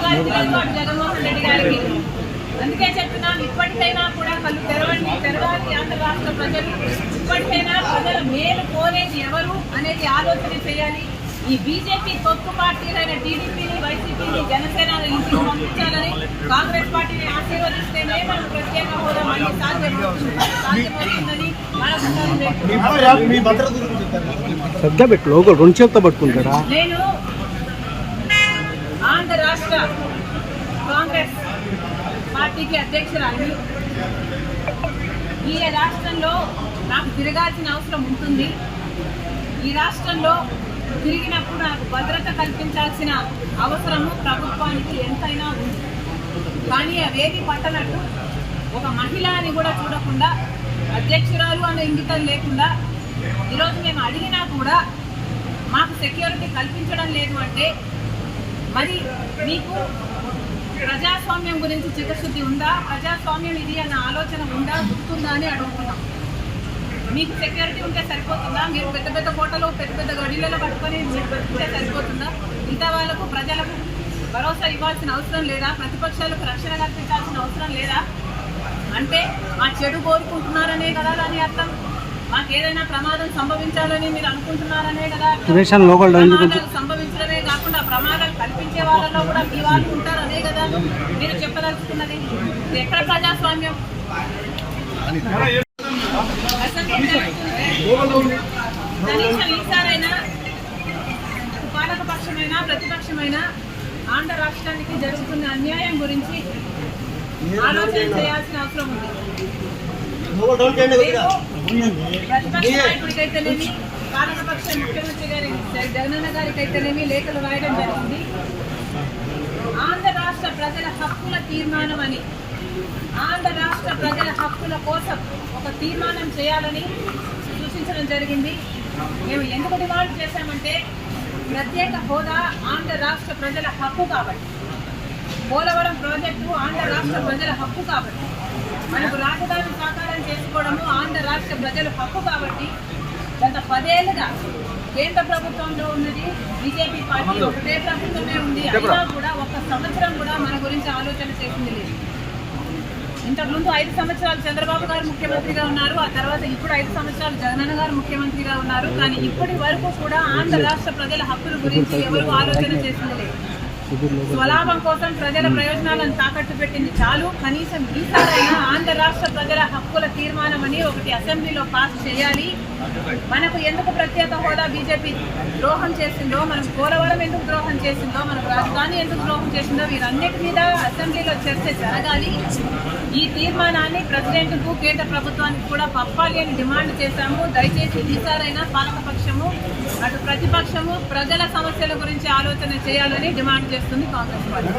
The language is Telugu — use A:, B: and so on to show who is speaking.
A: గారికి లేదు, అటు జగన్మోహన్ రెడ్డి గారికి. అందుకే చెప్తున్నాం, ఇప్పటికైనా కూడా కళ్ళు తెరవాలి ఆంధ్ర రాష్ట్ర ప్రజలు. ఇప్పటికైనా ప్రజల మేలు కోరేది ఎవరు అనేది ఆలోచన చేయాలి. ఈ బీజేపీ తొత్తు పార్టీలైన టీడీపీని, వైసీపీని, జనసేనని ఇంటికి పంపించాలని కాంగ్రెస్ పార్టీని ఆశీర్వదిస్తేనే మనం ప్రత్యేక హోదా మళ్ళీ సాధ్యమవుతుందని నేను ఆంధ్ర రాష్ట్ర కాంగ్రెస్ పార్టీకి అధ్యక్షురాలు. ఈ రాష్ట్రంలో నాకు తిరగాల్సిన అవసరం ఉంటుంది. ఈ రాష్ట్రంలో తిరిగినప్పుడు నాకు భద్రత కల్పించాల్సిన అవసరము ప్రభుత్వానికి ఎంతైనా ఉంది. కానీ అవేవి పట్టనట్టు ఒక మహిళ అని కూడా చూడకుండా, అధ్యక్షురాలు అనే ఇంగితం లేకుండా ఈరోజు మేము అడిగినా కూడా మాకు సెక్యూరిటీ కల్పించడం లేదు అంటే మరి మీకు ప్రజాస్వామ్యం గురించి చిత్తశుద్ధి ఉందా? ప్రజాస్వామ్యం ఇది అన్న ఆలోచన ఉందా, గుర్తుందా అని అడుగుతున్నాం. మీకు సెక్యూరిటీ ఉంటే సరిపోతుందా? మీరు పెద్ద పెద్ద కోటలు, పెద్ద పెద్ద గడిలలో పట్టుకొని మీరు బతికితే సరిపోతుందా? మిగతా వాళ్ళకు, ప్రజలకు భరోసా ఇవ్వాల్సిన అవసరం లేదా? ప్రతిపక్షాలకు రక్షణ కల్పించాల్సిన అవసరం లేదా? అంటే మా చెడు కోరుకుంటున్నారనే కదా దాని అర్థం. మాకేదైనా ప్రమాదం సంభవించాలని మీరు అనుకుంటున్నారనే కదా. ప్రమాదాలు సంభవించడమే కాకుండా ప్రమాదాలు కల్పించే వాళ్ళలో కూడా మీ వాళ్ళు ఉంటారనే కదా మీరు చెప్పదలుచుకున్నది. ఎక్కడ ప్రజాస్వామ్యం? కనీసం ఈసారైనా పాలకపక్షమైనా ప్రతిపక్షమైనా ఆంధ్ర రాష్ట్రానికి జరుగుతున్న అన్యాయం గురించి ఆలోచన చేయాల్సిన అవసరం ఉంది. ప్రతిపక్ష నాయకుడికైతేనేమి, పాలకపక్ష ముఖ్యమంత్రి గారి జగనన్న గారికైతేనేమి లేఖలు రాయడం జరిగింది. ఆంధ్ర రాష్ట్ర ప్రజల హక్కుల తీర్మానం అని, ఆంధ్ర రాష్ట్ర ప్రజల హక్కుల కోసం ఒక తీర్మానం చేయాలని సూచించడం జరిగింది. మేము ఎందుకు డిమాండ్ చేశామంటే ప్రత్యేక హోదా ఆంధ్ర రాష్ట్ర ప్రజల హక్కు కాబట్టి, పోలవరం ప్రాజెక్టు ఆంధ్ర రాష్ట్ర ప్రజల హక్కు కాబట్టి, మనకు రాజధాని సాకారం చేసుకోవడము ఆంధ్ర రాష్ట్ర ప్రజల హక్కు కాబట్టి గత 10 ఏళ్ళుగా కేంద్ర ప్రభుత్వంలో ఉన్నది బీజేపీ పార్టీ, ఒకటే ప్రభుత్వమే ఉంది. అయినా కూడా 1 సంవత్సరం కూడా మన గురించి ఆలోచన చేసింది లేదు. ఇంతకుముందు 5 సంవత్సరాలు చంద్రబాబు గారు ముఖ్యమంత్రిగా ఉన్నారు. ఆ తర్వాత ఇప్పుడు 5 సంవత్సరాలు జగనన్న గారు ముఖ్యమంత్రిగా ఉన్నారు. కానీ ఇప్పటి వరకు కూడా ఆంధ్ర రాష్ట్ర ప్రజల హక్కుల గురించి ఎవరు ఆలోచన చేసింది లేదు. స్వలాభం కోసం ప్రజల ప్రయోజనాలను తాకట్టు పెట్టింది చాలు. కనీసం ఈసారైనా ఆంధ్ర రాష్ట్ర ప్రజల హక్కుల తీర్మానం అని ఒకటి అసెంబ్లీలో పాస్ చేయాలి. మనకు ఎందుకు ప్రత్యేక హోదా బీజేపీ ద్రోహం చేసిందో, మనకు పోలవరం ఎందుకు ద్రోహం చేసిందో, మనకు రాజధాని ఎందుకు ద్రోహం చేసిందో వీరన్నిటి మీద అసెంబ్లీలో చర్చ జరగాలి. ఈ తీర్మానాన్ని ప్రెసిడెంట్కు, కేంద్ర ప్రభుత్వానికి కూడా పంపాలి అని డిమాండ్ చేశాము. దయచేసి ఈసారైనా పాలకపక్షము, అటు ప్రతిపక్షము ప్రజల సమస్యల గురించి ఆలోచన చేయాలని డిమాండ్ చేస్తుంది కాంగ్రెస్ పార్టీ.